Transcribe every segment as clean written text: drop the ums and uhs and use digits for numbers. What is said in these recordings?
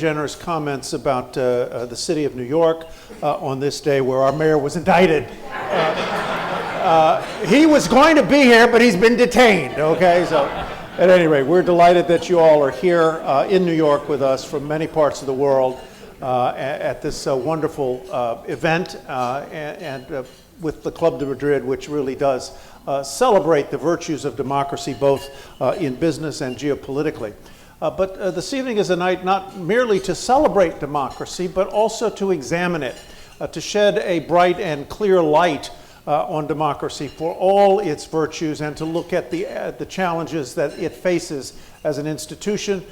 Generous comments about the city of New York on this day where our mayor was indicted. He was going to be here, but he's been detained, okay? So at any rate, we're delighted that you all are here in New York with us from many parts of the world at this wonderful event and with the Club de Madrid, which really does celebrate the virtues of democracy both in business and geopolitically. But this evening is a night not merely to celebrate democracy, but also to examine it, to shed a bright and clear light on democracy for all its virtues, and to look at the challenges that it faces as an institution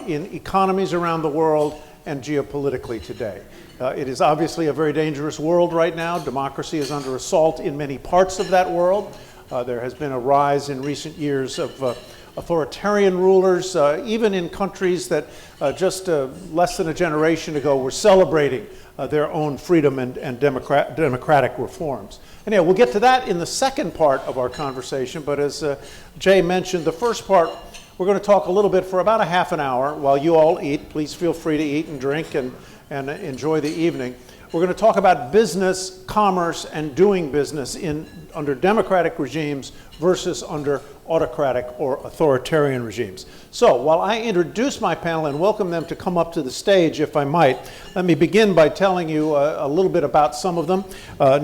in economies around the world and geopolitically today. It is obviously a very dangerous world right now. Democracy is under assault in many parts of that world. There has been a rise in recent years of authoritarian rulers, even in countries that just less than a generation ago were celebrating their own freedom and democratic reforms. And yeah, we'll get to that in the second part of our conversation, but as Jay mentioned, the first part, we're going to talk a little bit for about a half an hour while you all eat. Please feel free to eat and drink and enjoy the evening. We're going to talk about business, commerce, and doing business under democratic regimes versus under autocratic or authoritarian regimes. So while I introduce my panel and welcome them to come up to the stage, if I might, let me begin by telling you a little bit about some of them.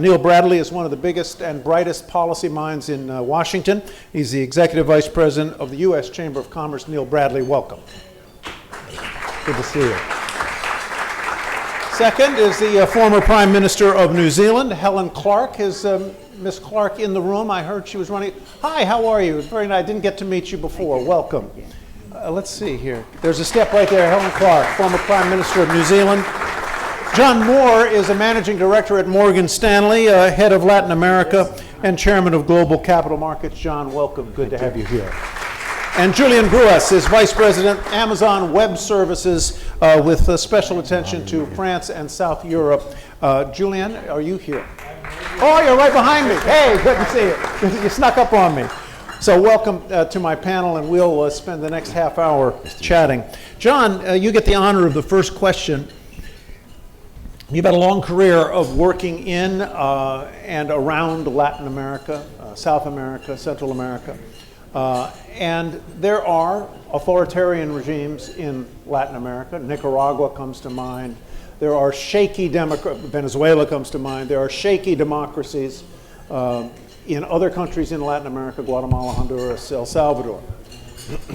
Neil Bradley is one of the biggest and brightest policy minds in Washington. He's the Executive Vice President of the U.S. Chamber of Commerce. Neil Bradley, welcome. Good to see you. Second is the former Prime Minister of New Zealand, Helen Clark. Is Miss Clark in the room? I heard she was running. Hi, how are you? Very nice. I didn't get to meet you before. Welcome. Let's see here. There's a step right there, Helen Clark, former Prime Minister of New Zealand. John Moore is a Managing Director at Morgan Stanley, Head of Latin America, and Chairman of Global Capital Markets. John, welcome. Good to have you here. And Julian Gruas is Vice President, Amazon Web Services, with special attention to France and South Europe. Julian, are you here? Oh, you're right behind me. Hey, good to see you. You snuck up on me. So welcome to my panel, and we'll spend the next half hour chatting. John, you get the honor of the first question. You've had a long career of working in and around Latin America, South America, Central America. And there are authoritarian regimes in Latin America. Nicaragua comes to mind. There are shaky Venezuela comes to mind. There are shaky democracies in other countries in Latin America, Guatemala, Honduras, El Salvador.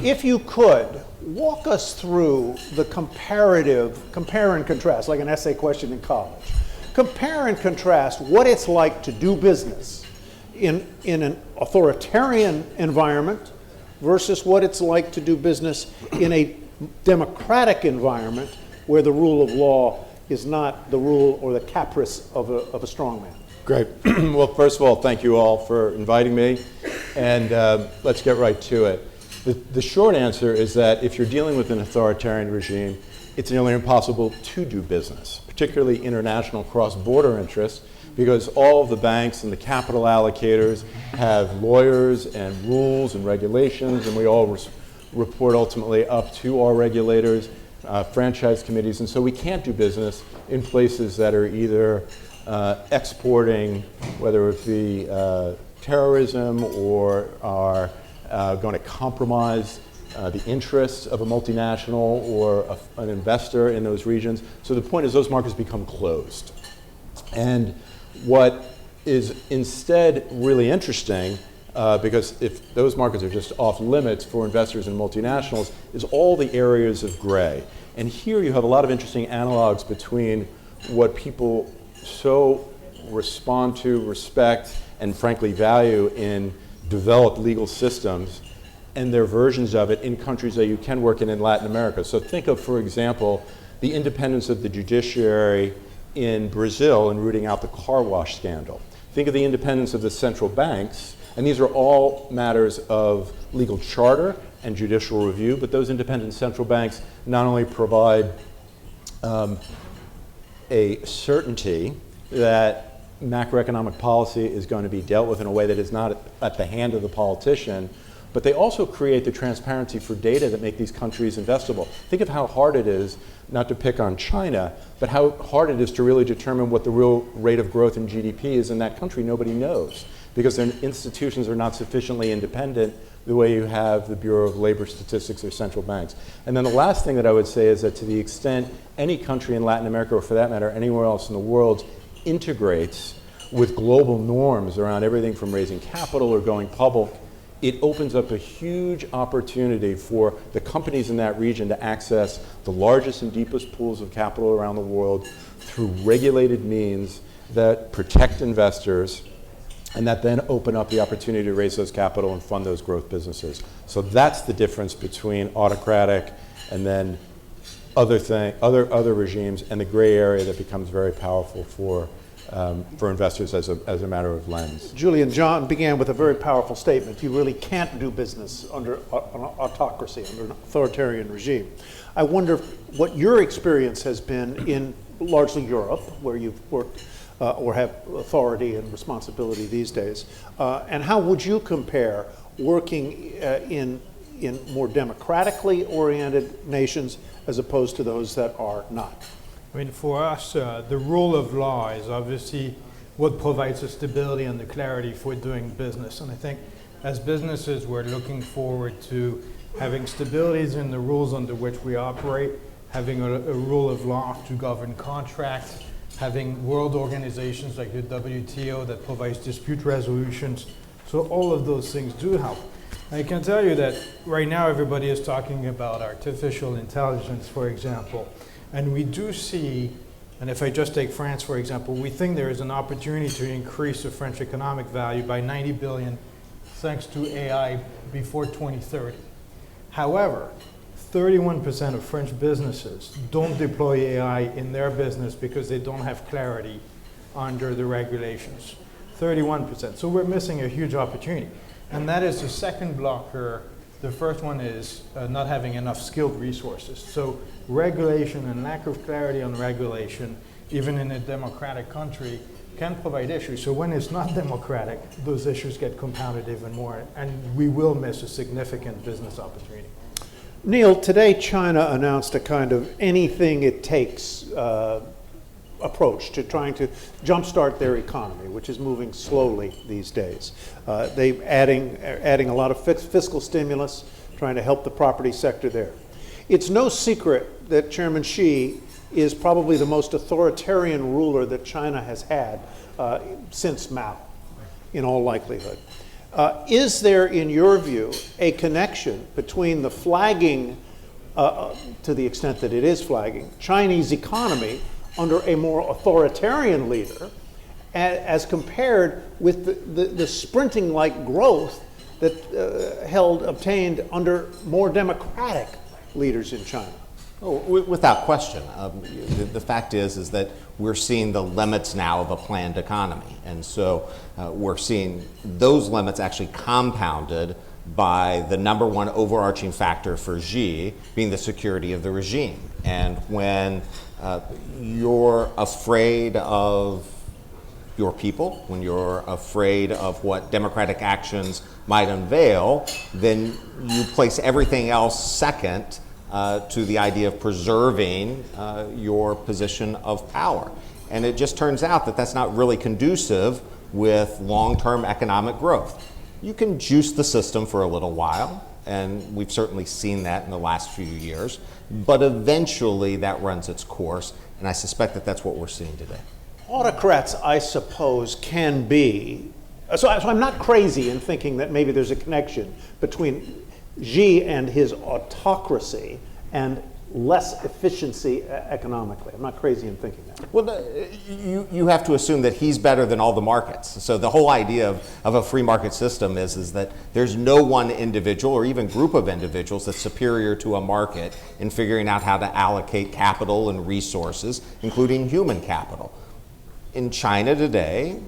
If you could, walk us through the compare and contrast, like an essay question in college. Compare and contrast what it's like to do business in an authoritarian environment versus what it's like to do business in a democratic environment where the rule of law is not the rule or the caprice of a strong man. Great. Well, first of all, thank you all for inviting me, and let's get right to it. The short answer is that if you're dealing with an authoritarian regime, it's nearly impossible to do business, particularly international cross-border interests, because all of the banks and the capital allocators have lawyers and rules and regulations, and we all report ultimately up to our regulators, franchise committees, and so we can't do business in places that are either exporting, whether it be terrorism or are going to compromise the interests of a multinational or an investor in those regions. So the point is those markets become closed. And what is instead really interesting, because if those markets are just off limits for investors and multinationals, is all the areas of gray. And here you have a lot of interesting analogs between what people so respond to, respect, and frankly value in developed legal systems and their versions of it in countries that you can work in Latin America. So think of, for example, the independence of the judiciary in Brazil in rooting out the car wash scandal. Think of the independence of the central banks, and these are all matters of legal charter and judicial review, but those independent central banks not only provide a certainty that macroeconomic policy is going to be dealt with in a way that is not at the hand of the politician, but they also create the transparency for data that make these countries investable. Think of how hard it is, not to pick on China, but how hard it is to really determine what the real rate of growth in GDP is in that country. Nobody knows, because their institutions are not sufficiently independent the way you have the Bureau of Labor Statistics or central banks. And then the last thing that I would say is that to the extent any country in Latin America, or for that matter, anywhere else in the world, integrates with global norms around everything from raising capital or going public, it opens up a huge opportunity for the companies in that region to access the largest and deepest pools of capital around the world through regulated means that protect investors and that then open up the opportunity to raise those capital and fund those growth businesses. So that's the difference between autocratic and then other regimes, and the gray area that becomes very powerful for investors as a matter of lens. Julian, John began with a very powerful statement. You really can't do business under an autocracy, under an authoritarian regime. I wonder what your experience has been in largely Europe, where you've worked or have authority and responsibility these days, and how would you compare working in more democratically oriented nations as opposed to those that are not? I mean, for us, the rule of law is obviously what provides the stability and the clarity for doing business. And I think as businesses, we're looking forward to having stabilities in the rules under which we operate, having a rule of law to govern contracts, having world organizations like the WTO that provides dispute resolutions. So all of those things do help. I can tell you that right now everybody is talking about artificial intelligence, for example. And we do see, and if I just take France, for example, we think there is an opportunity to increase the French economic value by 90 billion thanks to AI before 2030. However, 31% of French businesses don't deploy AI in their business because they don't have clarity under the regulations. 31%. So we're missing a huge opportunity. And that is the second blocker. The first one is not having enough skilled resources. So regulation and lack of clarity on regulation, even in a democratic country, can provide issues. So when it's not democratic, those issues get compounded even more, and we will miss a significant business opportunity. Neil, today China announced a kind of anything it takes approach to trying to jumpstart their economy, which is moving slowly these days. They're adding a lot of fiscal stimulus, trying to help the property sector there. It's no secret that Chairman Xi is probably the most authoritarian ruler that China has had since Mao, in all likelihood. Is there, in your view, a connection between the flagging, to the extent that it is flagging, Chinese economy under a more authoritarian leader as compared with the sprinting-like growth that obtained under more democratic leaders in China? Oh, without question. The fact is that we're seeing the limits now of a planned economy. And so we're seeing those limits actually compounded by the number one overarching factor for Xi being the security of the regime. And when you're afraid of your people, when you're afraid of what democratic actions might unveil, then you place everything else second to the idea of preserving your position of power. And it just turns out that that's not really conducive with long-term economic growth. You can juice the system for a little while, and we've certainly seen that in the last few years, but eventually that runs its course, and I suspect that that's what we're seeing today. Autocrats, I suppose, can be, so I'm not crazy in thinking that maybe there's a connection between Xi and his autocracy and less efficiency economically. I'm not crazy in thinking that. Well, you have to assume that he's better than all the markets. So the whole idea of a free market system is that there's no one individual or even group of individuals that's superior to a market in figuring out how to allocate capital and resources, including human capital. In China today,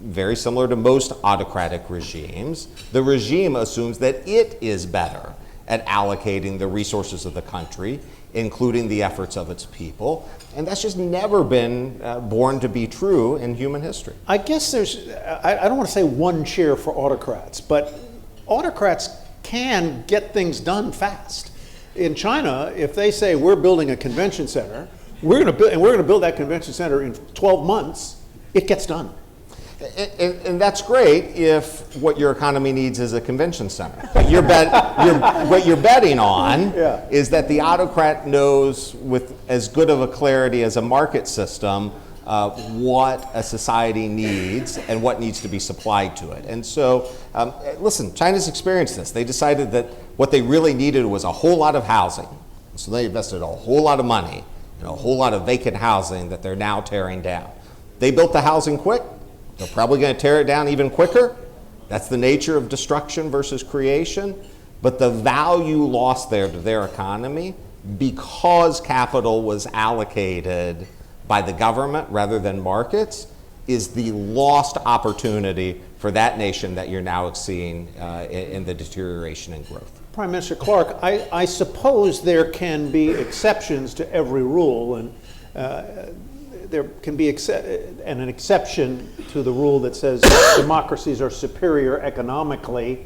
very similar to most autocratic regimes, the regime assumes that it is better at allocating the resources of the country, including the efforts of its people. And that's just never been born to be true in human history. I guess there's, I don't want to say one cheer for autocrats, but autocrats can get things done fast. In China, if they say we're building a convention center, we're going to build that convention center in 12 months, it gets done. And that's great if what your economy needs is a convention center. But what you're betting on is that the autocrat knows with as good of a clarity as a market system what a society needs and what needs to be supplied to it. And so, listen, China's experienced this. They decided that what they really needed was a whole lot of housing. So they invested a whole lot of money in a whole lot of vacant housing that they're now tearing down. They built the housing quick. They're probably going to tear it down even quicker. That's the nature of destruction versus creation. But the value lost there to their economy because capital was allocated by the government rather than markets is the lost opportunity for that nation that you're now seeing in the deterioration in growth. Prime Minister Clark, I suppose there can be exceptions to every rule, and there can be an exception to the rule that says democracies are superior economically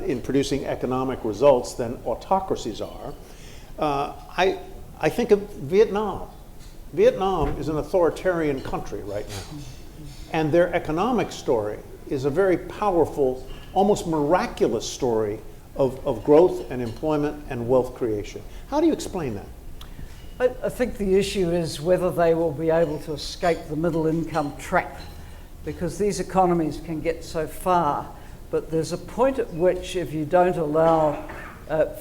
in producing economic results than autocracies are. I think of Vietnam. Vietnam is an authoritarian country right now, and their economic story is a very powerful, almost miraculous story of growth and employment and wealth creation. How do you explain that? I think the issue is whether they will be able to escape the middle income trap, because these economies can get so far, but there's a point at which if you don't allow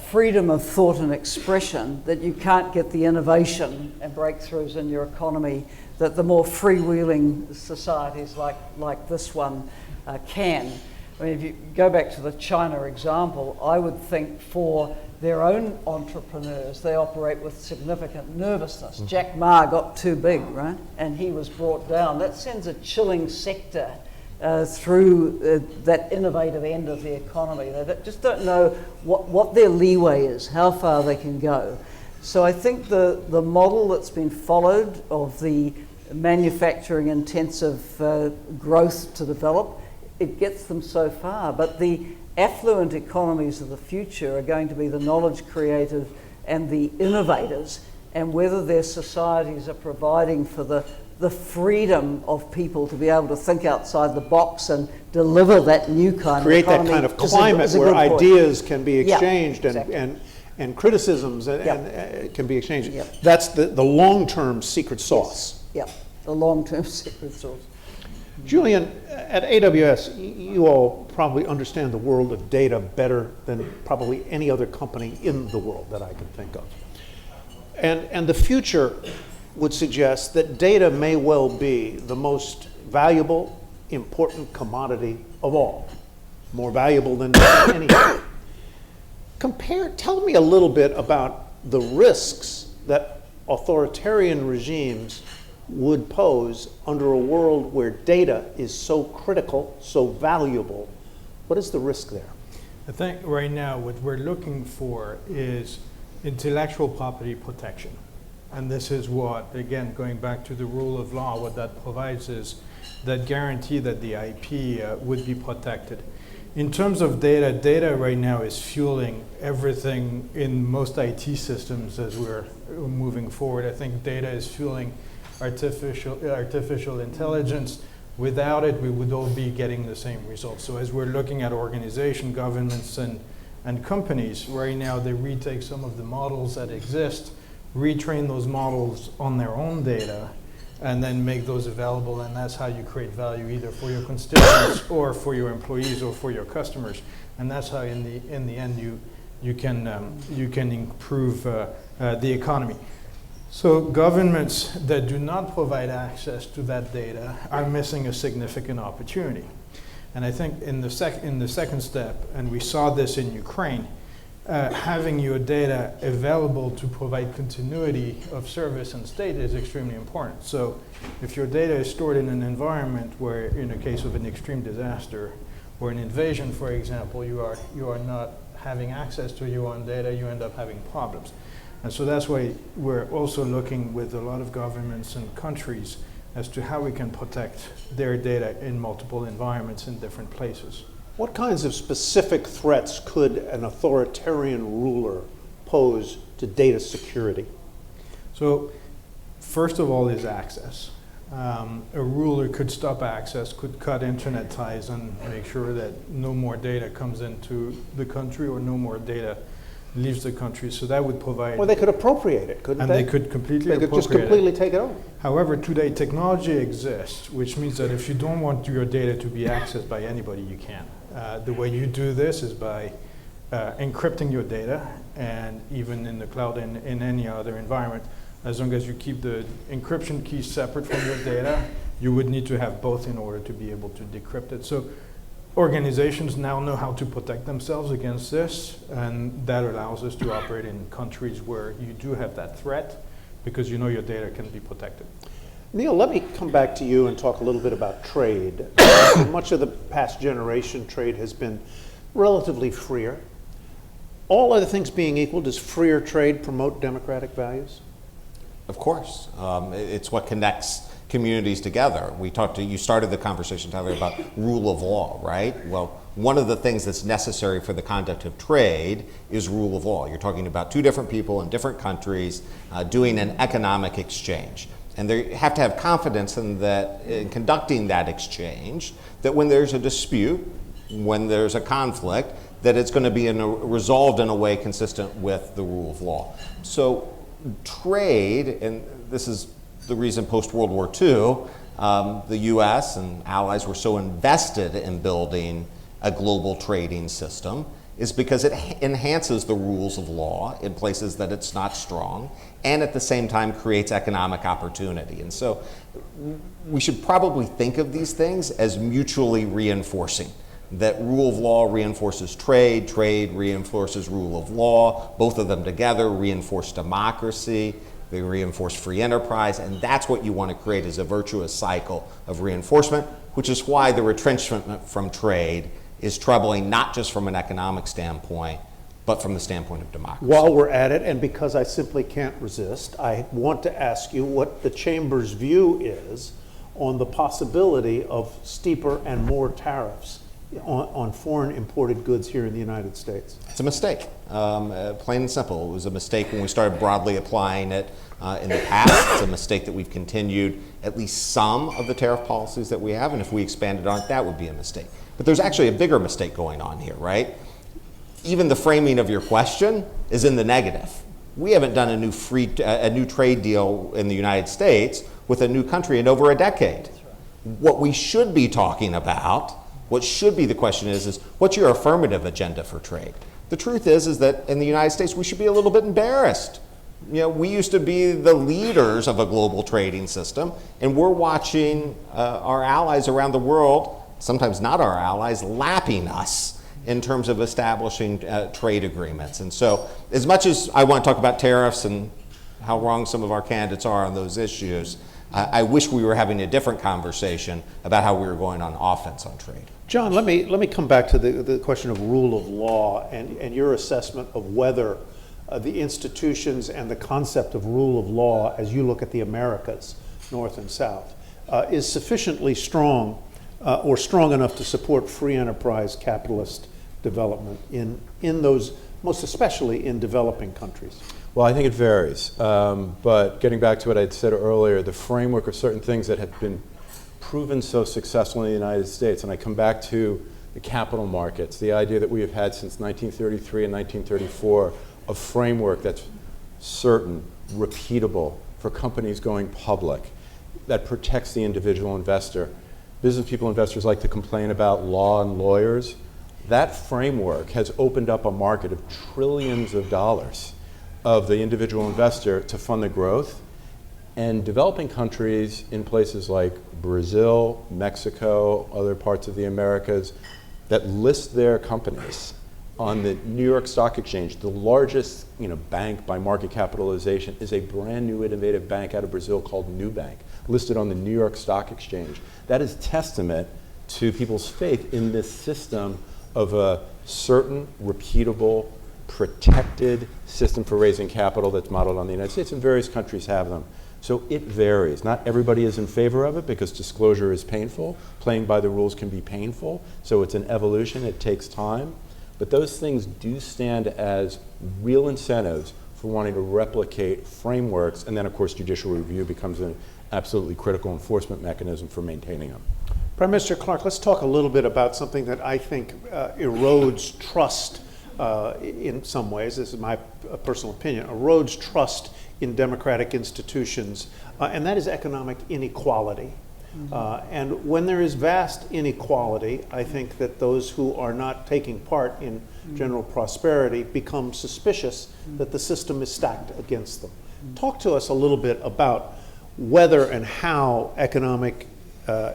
freedom of thought and expression, that you can't get the innovation and breakthroughs in your economy that the more freewheeling societies like this one can. I mean, if you go back to the China example, I would think for their own entrepreneurs, they operate with significant nervousness. Jack Ma got too big, right? And he was brought down. That sends a chilling sector through that innovative end of the economy. They just don't know what their leeway is, how far they can go. So I think the model that's been followed of the manufacturing intensive growth to develop, it gets them so far. But the affluent economies of the future are going to be the knowledge creators and the innovators, and whether their societies are providing for the freedom of people to be able to think outside the box and deliver that new kind Create of economy. that kind of climate where ideas can be exchanged exactly. and criticisms and can be exchanged. Yep. That's the long-term secret sauce. Yeah, the long-term secret sauce. Julian, at AWS, you all probably understand the world of data better than probably any other company in the world that I can think of. And the future would suggest that data may well be the most valuable, important commodity of all, more valuable than anything. Tell me a little bit about the risks that authoritarian regimes would pose under a world where data is so critical, so valuable. What is the risk there? I think right now what we're looking for is intellectual property protection. And this is what, again, going back to the rule of law, what that provides is that guarantee that the IP would be protected. In terms of data right now is fueling everything in most IT systems as we're moving forward. I think data is fueling artificial intelligence. Without it, we would all be getting the same results. So as we're looking at organization, governments, and companies, right now they retake some of the models that exist, retrain those models on their own data, and then make those available, and that's how you create value either for your constituents or for your employees or for your customers. And that's how in the end you can improve the economy. So governments that do not provide access to that data are missing a significant opportunity. And I think in the second step, and we saw this in Ukraine, having your data available to provide continuity of service and state is extremely important. So if your data is stored in an environment where, in a case of an extreme disaster or an invasion, for example, you are not having access to your own data, you end up having problems. And so that's why we're also looking with a lot of governments and countries as to how we can protect their data in multiple environments in different places. What kinds of specific threats could an authoritarian ruler pose to data security? So, first of all is access. A ruler could stop access, could cut internet ties and make sure that no more data comes into the country or no more data leaves the country. So that would provide... Or they could appropriate it, couldn't they? And they could completely They could just completely take it over. However, today technology exists, which means that if you don't want your data to be accessed by anybody, you can. The way you do this is by encrypting your data, and even in the cloud and in any other environment, as long as you keep the encryption keys separate from your data, you would need to have both in order to be able to decrypt it. So organizations now know how to protect themselves against this, and that allows us to operate in countries where you do have that threat, because you know your data can be protected. Neil, let me come back to you and talk a little bit about trade. Much of the past generation, trade has been relatively freer. All other things being equal, does freer trade promote democratic values? Of course. It's what connects communities together. You started the conversation, Tyler, about rule of law, right? Well, one of the things that's necessary for the conduct of trade is rule of law. You're talking about two different people in different countries doing an economic exchange. And they have to have confidence in conducting that exchange, that when there's a dispute, when there's a conflict, that it's going to be resolved in a way consistent with the rule of law. So trade, and this is the reason post-World War II, the US and allies were so invested in building a global trading system, is because it enhances the rules of law in places that it's not strong, and at the same time creates economic opportunity. And so we should probably think of these things as mutually reinforcing. That rule of law reinforces trade, trade reinforces rule of law, both of them together reinforce democracy, they reinforce free enterprise, and that's what you want to create, is a virtuous cycle of reinforcement, which is why the retrenchment from trade is troubling, not just from an economic standpoint, but from the standpoint of democracy. While we're at it, and because I simply can't resist, I want to ask you what the Chamber's view is on the possibility of steeper and more tariffs on foreign imported goods here in the United States. It's a mistake, plain and simple. It was a mistake when we started broadly applying it in the past. It's a mistake that we've continued at least some of the tariff policies that we have, and if we expanded on it, that would be a mistake. But there's actually a bigger mistake going on here, right? Even the framing of your question is in the negative. We haven't done a new trade deal in the United States with a new country in over a decade. What we should be talking about, what should be the question is what's your affirmative agenda for trade? The truth is that in the United States, we should be a little bit embarrassed. You know, we used to be the leaders of a global trading system, and we're watching our allies around the world, sometimes not our allies, lapping us in terms of establishing trade agreements. And so as much as I want to talk about tariffs and how wrong some of our candidates are on those issues, I wish we were having a different conversation about how we were going on offense on trade. John, let me come back to the question of rule of law and your assessment of whether the institutions and the concept of rule of law, as you look at the Americas, North and South, is sufficiently strong or strong enough to support free enterprise capitalist development in those, most especially in developing countries. Well, I think it varies. But getting back to what I'd said earlier, the framework of certain things that have been proven so successful in the United States, and I come back to the capital markets, the idea that we have had since 1933 and 1934, a framework that's certain, repeatable for companies going public, that protects the individual investor. Business people, investors like to complain about law and lawyers. That framework has opened up a market of trillions of dollars of the individual investor to fund the growth. And developing countries in places like Brazil, Mexico, other parts of the Americas that list their companies on the New York Stock Exchange, the largest bank by market capitalization is a brand new innovative bank out of Brazil called Nubank, listed on the New York Stock Exchange. That is testament to people's faith in this system of a certain, repeatable, protected system for raising capital that's modeled on the United States, and various countries have them. So it varies. Not everybody is in favor of it because disclosure is painful. Playing by the rules can be painful. So it's an evolution. It takes time. But those things do stand as real incentives for wanting to replicate frameworks. And then, of course, judicial review becomes an absolutely critical enforcement mechanism for maintaining them. Prime Minister Clark, let's talk a little bit about something that I think erodes trust in some ways. This is my personal opinion. Erodes trust in democratic institutions, and that is economic inequality. And when there is vast inequality, I think that those who are not taking part in general prosperity become suspicious that the system is stacked against them. Talk to us a little bit about whether and how economic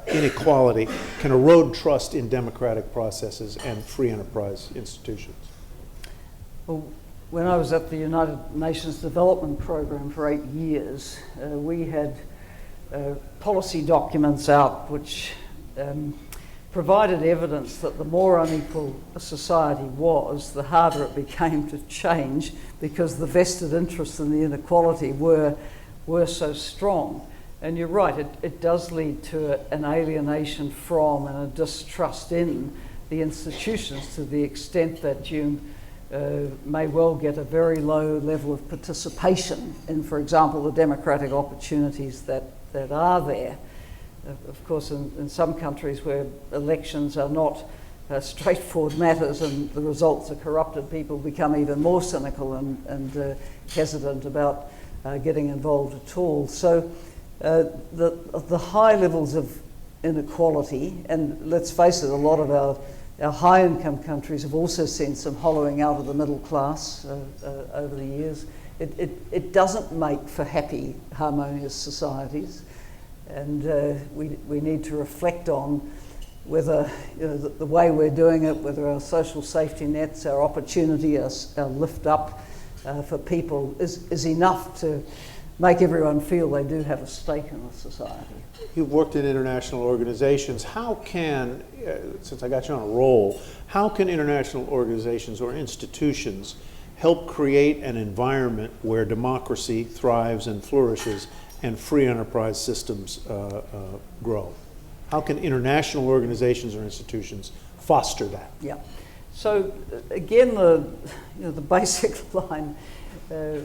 inequality can erode trust in democratic processes and free enterprise institutions. Well, when I was at the United Nations Development Program for 8 years, we had policy documents out which provided evidence that the more unequal a society was, the harder it became to change because the vested interests in the inequality were so strong. And you're right, it does lead to an alienation from and a distrust in the institutions to the extent that you may well get a very low level of participation in, for example, the democratic opportunities that are there. Of course, in some countries where elections are not straightforward matters and the results are corrupted, people become even more cynical and hesitant about getting involved at all. So the high levels of inequality, and let's face it, a lot of our high-income countries have also seen some hollowing out of the middle class over the years. It doesn't make for happy, harmonious societies, and we need to reflect on whether the way we're doing it, whether our social safety nets, our opportunity, our lift up for people is enough to make everyone feel they do have a stake in the society. You've worked in international organizations. How can, since I got you on a roll, how can international organizations or institutions help create an environment where democracy thrives and flourishes and free enterprise systems grow? How can international organizations or institutions foster that? Yeah. So again, the basic line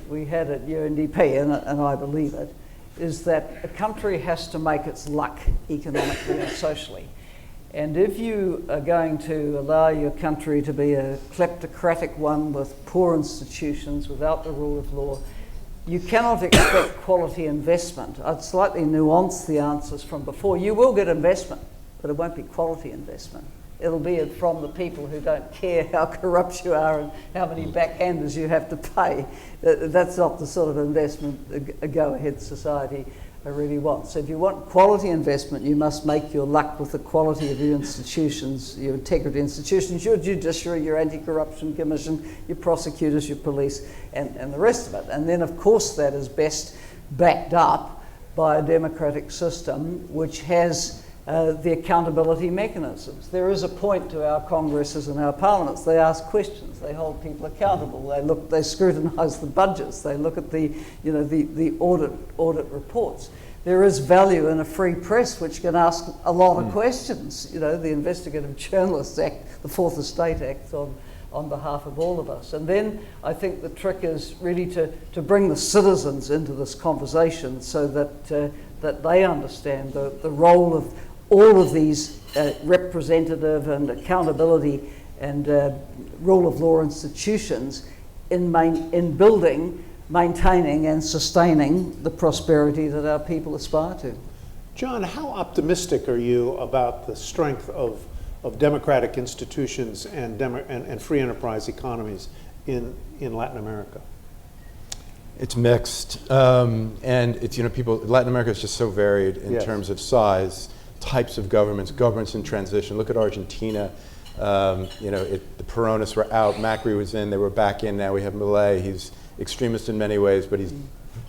we had at UNDP, and I believe it, is that a country has to make its luck economically and socially. And if you are going to allow your country to be a kleptocratic one with poor institutions, without the rule of law, you cannot expect quality investment. I'd slightly nuance the answers from before. You will get investment, but it won't be quality investment. It'll be from the people who don't care how corrupt you are and how many backhanders you have to pay. That's not the sort of investment a go-ahead society really wants. So if you want quality investment, you must make your luck with the quality of your institutions, your integrity institutions, your judiciary, your anti-corruption commission, your prosecutors, your police, and the rest of it. And then, of course, that is best backed up by a democratic system which has the accountability mechanisms. There is a point to our congresses and our parliaments. They ask questions. They hold people accountable. They scrutinise the budgets. They look at the audit reports. There is value in a free press which can ask a lot of questions. The Investigative Journalists Act, the Fourth Estate Act on behalf of all of us. And then I think the trick is really to bring the citizens into this conversation so that they understand the role of all of these representative and accountability and rule of law institutions in building, maintaining and sustaining the prosperity that our people aspire to. John, how optimistic are you about the strength of democratic institutions and free enterprise economies in Latin America? It's mixed, and it's Latin America is just so varied in terms of size, types of governments in transition. Look at Argentina. The Peronists were out, Macri was in, they were back in. Now we have Milei. He's extremist in many ways, but he's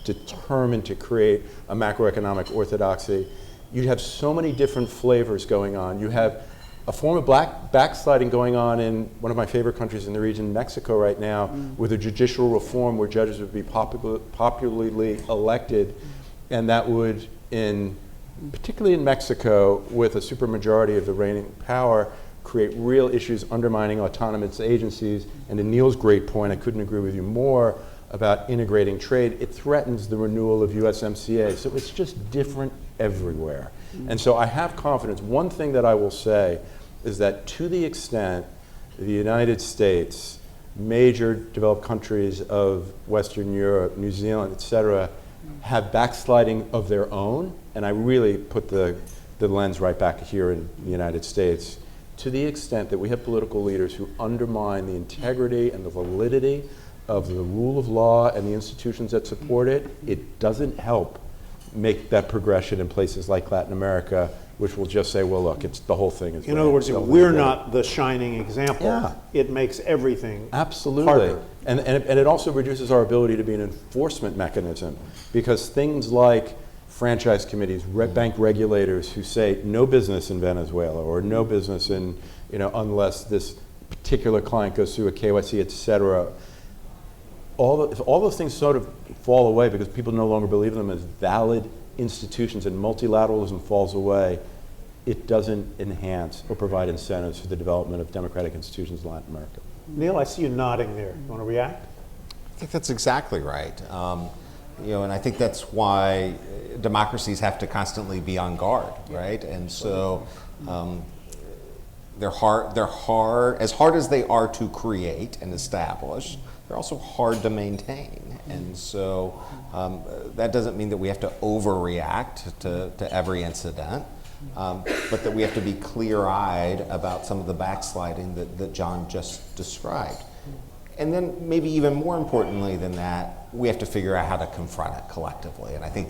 determined to create a macroeconomic orthodoxy. You have so many different flavors going on. You have a form of backsliding going on in one of my favorite countries in the region, Mexico, right now, with a judicial reform where judges would be popularly elected And that would, particularly in Mexico, with a supermajority of the reigning power, create real issues undermining autonomous agencies. And to Neil's great point, I couldn't agree with you more about integrating trade. It threatens the renewal of USMCA. So it's just different everywhere. And so I have confidence. One thing that I will say is that to the extent the United States, major developed countries of Western Europe, New Zealand, et cetera, have backsliding of their own, and I really put the lens right back here in the United States, to the extent that we have political leaders who undermine the integrity and the validity of the rule of law and the institutions that support it, it doesn't help make that progression in places like Latin America, which will just say, well, look, it's the whole thing is In bad. other words, The if whole we're thing is bad. not the shining example, Yeah. it makes everything Absolutely. harder. And it also reduces our ability to be an enforcement mechanism, because things like franchise committees, bank regulators who say no business in Venezuela or no business in, unless this particular client goes through a KYC, et cetera. If all those things sort of fall away because people no longer believe them as valid institutions and multilateralism falls away, it doesn't enhance or provide incentives for the development of democratic institutions in Latin America. Neil, I see you nodding there. You want to react? I think that's exactly right. And I think that's why democracies have to constantly be on guard, right? And so they're hard, as hard as they are to create and establish, they're also hard to maintain. And so that doesn't mean that we have to overreact to every incident, but that we have to be clear-eyed about some of the backsliding that John just described. And then maybe even more importantly than that, we have to figure out how to confront it collectively. And I think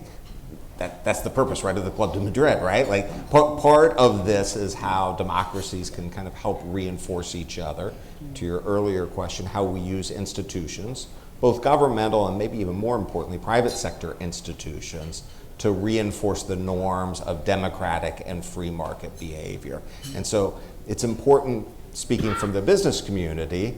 that's the purpose, right, of the Club de Madrid, right? Like part of this is how democracies can kind of help reinforce each other. To your earlier question, how we use institutions, both governmental and maybe even more importantly, private sector institutions, to reinforce the norms of democratic and free market behavior. And so it's important, speaking from the business community,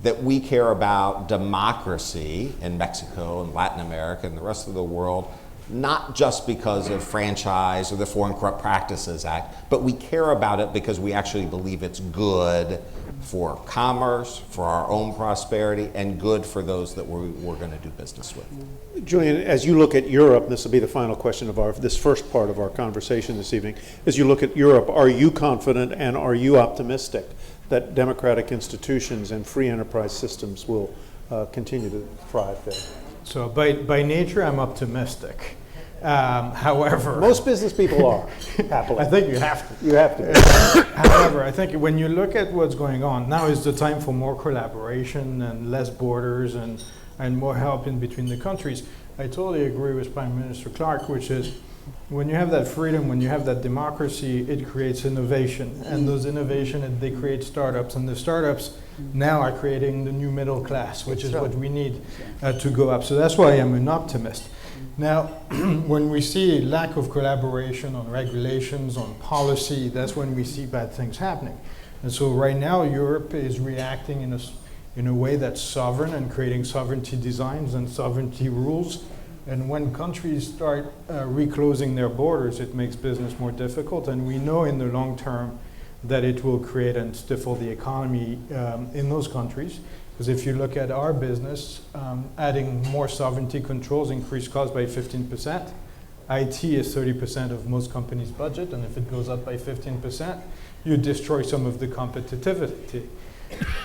that we care about democracy in Mexico and Latin America and the rest of the world, not just because of franchise or the Foreign Corrupt Practices Act, but we care about it because we actually believe it's good for commerce, for our own prosperity, and good for those that we're going to do business with. Julian, as you look at Europe, this will be the final question of this first part of our conversation this evening. As you look at Europe, are you confident and are you optimistic that democratic institutions and free enterprise systems will continue to thrive there? So by nature, I'm optimistic. However, Most business people are, happily. I think you have to. You have to. However, I think when you look at what's going on, now is the time for more collaboration and less borders and more help in between the countries. I totally agree with Prime Minister Clark, which is when you have that freedom, when you have that democracy, it creates innovation. And those innovation, they create startups. And the startups now are creating the new middle class, which is what we need to go up. So that's why I'm an optimist. Now, when we see a lack of collaboration on regulations, on policy, that's when we see bad things happening. And so right now, Europe is reacting in a way that's sovereign and creating sovereignty designs and sovereignty rules. And when countries start reclosing their borders, it makes business more difficult. And we know in the long term that it will create and stifle the economy in those countries. Because if you look at our business, adding more sovereignty controls increase costs by 15%. IT is 30% of most companies' budget, and if it goes up by 15%, you destroy some of the competitivity.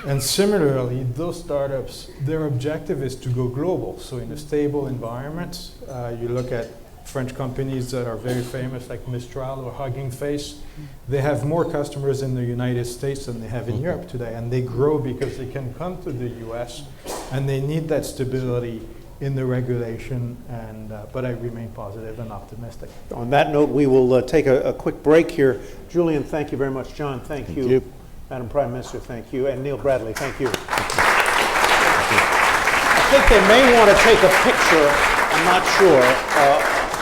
And similarly, those startups, their objective is to go global. So in a stable environment, you look at French companies that are very famous, like Mistral or Hugging Face. They have more customers in the United States than they have in Europe today, and they grow because they can come to the US, and they need that stability in the regulation. And but I remain positive and optimistic. On that note, we will take a quick break here. Julian, thank you very much. John, thank you. Madam Prime Minister, thank you. And Neil Bradley, thank you. I think they may want to take a picture, I'm not sure,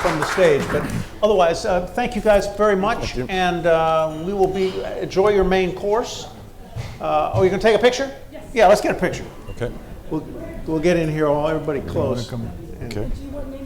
from the stage. But otherwise, thank you guys very much. And we will enjoy your main course. Oh, you're going to take a picture? Yes. Yeah, let's get a picture. Okay. We'll get in here, everybody close. Okay. Do you want me